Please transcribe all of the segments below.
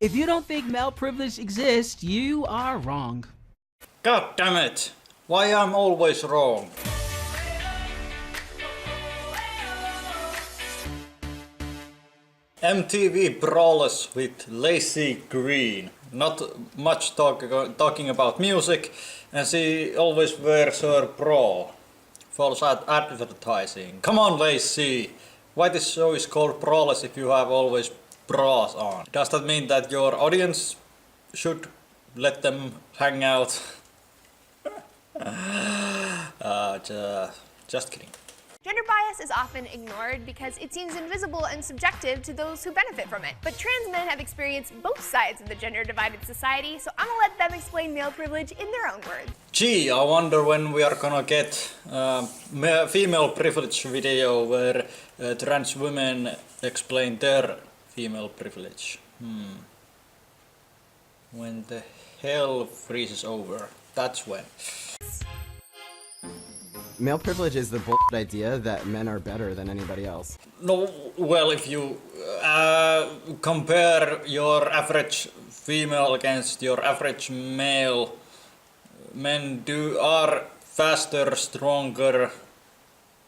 If you don't think male privilege exists, you are wrong. God damn it! Why I'm always wrong? MTV Braless with Lazy Green. Not much talking about music, and she always wears her bra. False advertising. Come on, Lazy! Why this show is called Braless if you have always bras on? Does that mean that your audience should let them hang out? Just kidding. Gender bias is often ignored because it seems invisible and subjective to those who benefit from it. But trans men have experienced both sides of the gender-divided society, so I'm gonna let them explain male privilege in their own words. Gee, I wonder when we are gonna get female privilege video where trans women explain their female privilege. When the hell freezes over, that's when. Male privilege is the bullshit idea that men are better than anybody else. No, well, if you compare your average female against your average male, men are faster, stronger,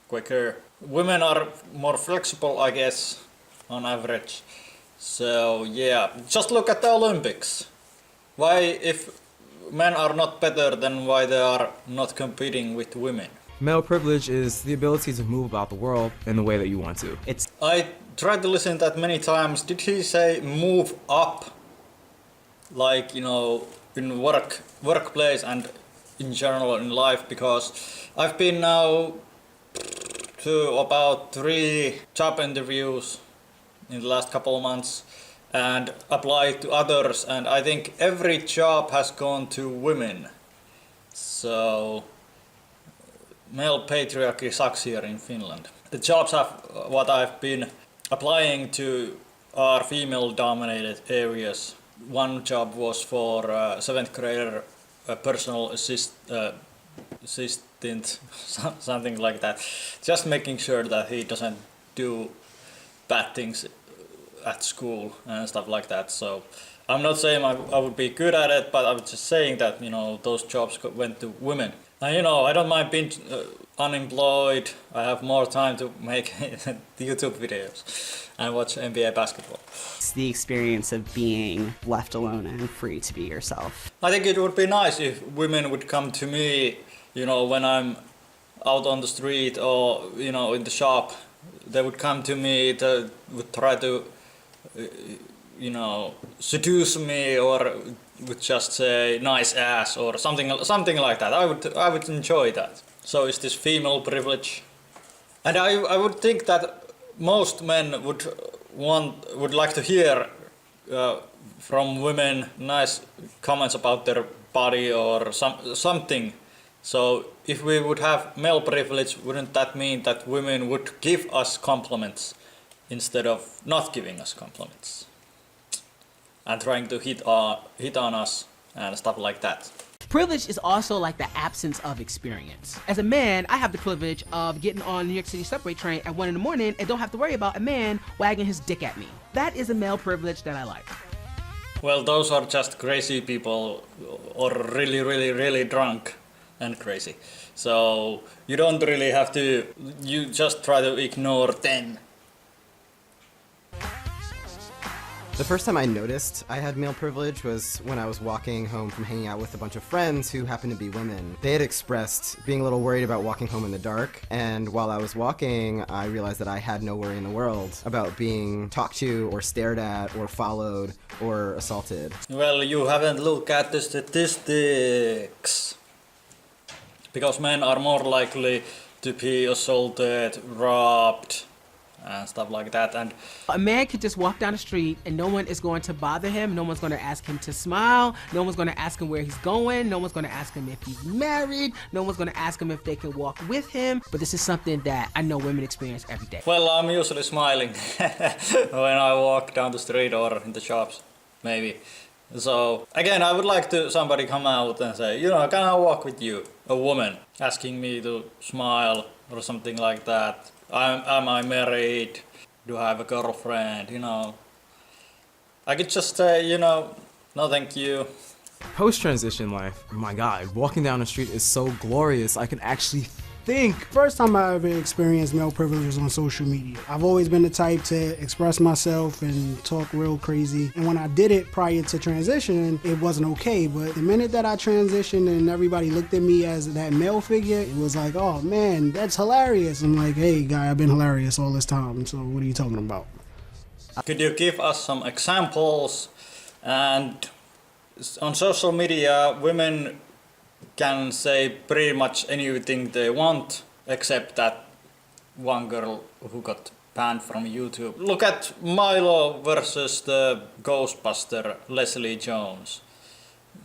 quicker. Women are more flexible, I guess, on average. So yeah, just look at the Olympics. Why, if men are not better, then why they are not competing with women? Male privilege is the ability to move about the world in the way that you want to. I tried to listen to that many times. Did he say move up? Like, you know, in workplace and in general in life? Because I've been now to about 3 job interviews in the last couple of months and applied to others, and I think every job has gone to women. So male patriarchy sucks here in Finland. The jobs what I've been applying to are female dominated areas. One job was for 7th grader personal assistant, something like that. Just making sure that he doesn't do bad things at school and stuff like that. So I'm not saying I would be good at it, but I was just saying that, you know, those jobs went to women. And you know, I don't mind being unemployed. I have more time to make YouTube videos and watch NBA basketball. It's the experience of being left alone and free to be yourself. I think it would be nice if women would come to me, you know, when I'm out on the street or, you know, in the shop. They would come to me, would try to, you know, seduce me, or would just say nice ass or something like that. I would enjoy that. So is this female privilege? And I would think that most men would like to hear from women nice comments about their body or something. So if we would have male privilege, wouldn't that mean that women would give us compliments instead of not giving us compliments and trying to hit on us and stuff like that? Privilege is also like the absence of experience. As a man, I have the privilege of getting on New York City subway train at 1 in the morning and don't have to worry about a man wagging his dick at me. That is a male privilege that I like. Well, those are just crazy people, or really drunk and crazy. So you don't really have to, you just try to ignore them. The first time I noticed I had male privilege was when I was walking home from hanging out with a bunch of friends who happened to be women. They had expressed being a little worried about walking home in the dark, and while I was walking, I realized that I had no worry in the world about being talked to or stared at or followed or assaulted. Well, you haven't looked at the statistics. Because men are more likely to be assaulted, robbed, and stuff like that. And a man could just walk down the street and no one is going to bother him. No one's going to ask him to smile. No one's going to ask him where he's going. No one's going to ask him if he's married. No one's going to ask him if they can walk with him. But this is something that I know women experience every day. Well, I'm usually smiling when I walk down the street or in the shops, maybe. So again, I would like to somebody come out and say, you know, can I walk with you? A woman asking me to smile or something like that. Am I married? Do I have a girlfriend? You know, I could just say, you know, no thank you. Post-transition life, my God, walking down the street is so glorious. I can actually think. First time I ever experienced male privilege was on social media. I've always been the type to express myself and talk real crazy. And when I did it prior to transitioning, it wasn't okay. But the minute that I transitioned and everybody looked at me as that male figure, it was like, oh man, that's hilarious. I'm like, hey guy, I've been hilarious all this time. So what are you talking about? Could you give us some examples? And on social media, women can say pretty much anything they want, except that one girl who got banned from YouTube. Look at Milo versus the Ghostbuster, Leslie Jones.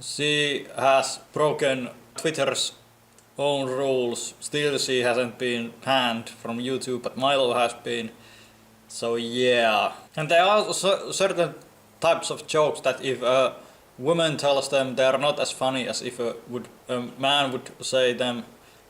She has broken Twitter's own rules. Still she hasn't been banned from YouTube, but Milo has been. So yeah. And there are certain types of jokes that if a woman tells them, they are not as funny as if a man would say them,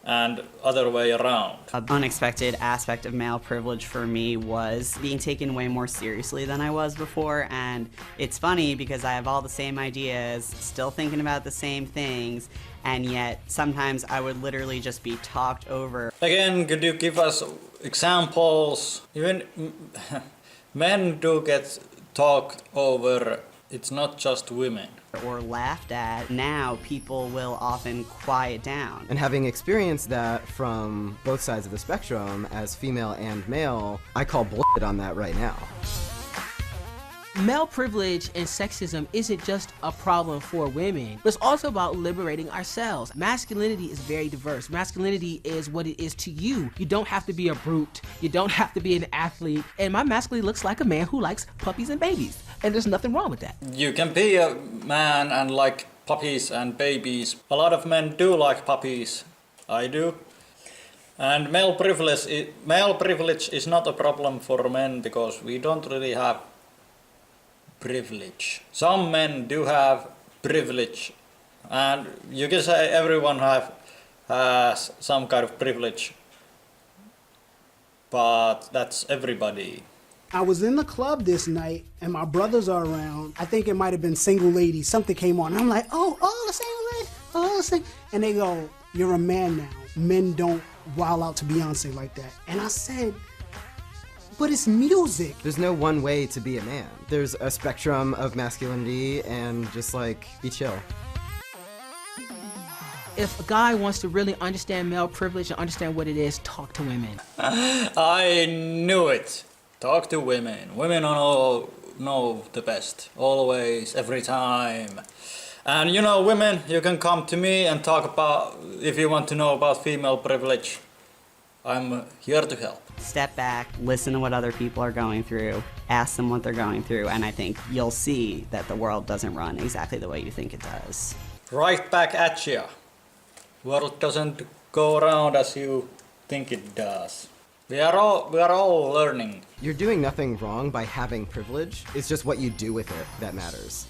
and other way around. An unexpected aspect of male privilege for me was being taken way more seriously than I was before, and it's funny because I have all the same ideas, still thinking about the same things, and yet sometimes I would literally just be talked over. Again, could you give us examples? Even men do get talked over. It's not just women. Or laughed at. Now people will often quiet down. And having experienced that from both sides of the spectrum, as female and male, I call bullshit on that right now. Male privilege and sexism isn't just a problem for women, but it's also about liberating ourselves. Masculinity is very diverse. Masculinity is what it is to you. You don't have to be a brute. You don't have to be an athlete. And my masculinity looks like a man who likes puppies and babies. And there's nothing wrong with that. You can be a man and like puppies and babies. A lot of men do like puppies. I do. And male privilege is not a problem for men because we don't really have privilege. Some men do have privilege, and you can say everyone has some kind of privilege, but that's everybody. I was in the club this night and my brothers are around. I think it might have been Single Ladies. Something came on. I'm like, oh, the Single Ladies. Oh, the Single. And they go, you're a man now. Men don't wild out to Beyonce like that. And I said, but it's music. There's no one way to be a man. There's a spectrum of masculinity, and just like, be chill. If a guy wants to really understand male privilege and understand what it is, talk to women. I knew it. Talk to women. Women know the best. Always, every time. And you know, women, you can come to me and talk about, if you want to know about female privilege, I'm here to help. Step back, listen to what other people are going through, ask them what they're going through, and I think you'll see that the world doesn't run exactly the way you think it does. Right back at ya. World doesn't go around as you think it does. We are all learning. You're doing nothing wrong by having privilege. It's just what you do with it that matters.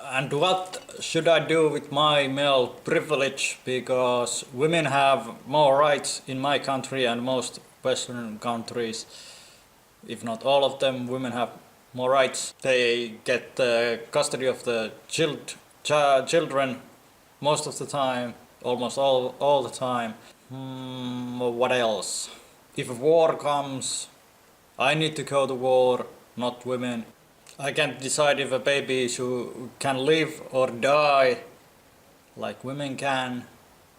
And what should I do with my male privilege? Because women have more rights in my country and most Western countries. If not all of them, women have more rights. They get custody of the children most of the time, almost all the time. What else? If a war comes, I need to go to war, not women. I can't decide if a baby can live or die like women can.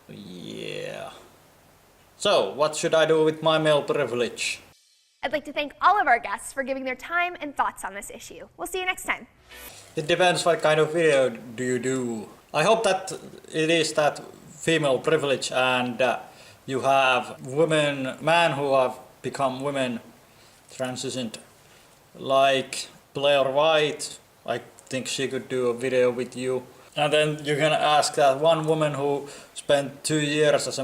Yeah. So, what should I do with my male privilege? I'd like to thank all of our guests for giving their time and thoughts on this issue. We'll see you next time. It depends what kind of video do you do. I hope that it is that female privilege and you have men who have become women, transitioned, like Blair White. I think she could do a video with you. And then you can ask that one woman who spent 2 years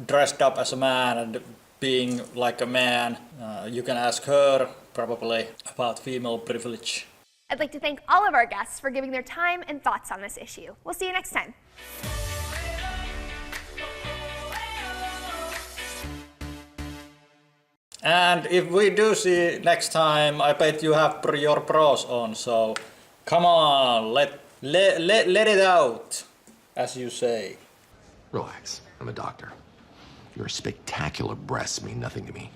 dressed up as a man and being like a man. You can ask her probably about female privilege. I'd like to thank all of our guests for giving their time and thoughts on this issue. We'll see you next time. And if we do see next time, I bet you have your bras on, so Come on, let it out, as you say. Relax. I'm a doctor. Your spectacular breasts mean nothing to me.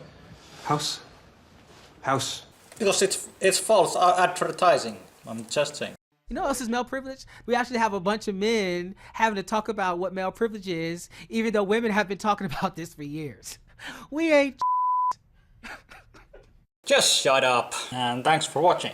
House. Because it's false advertising. I'm just saying. You know what else is male privilege? We actually have a bunch of men having to talk about what male privilege is, even though women have been talking about this for years. We ain't Just shut up, and thanks for watching.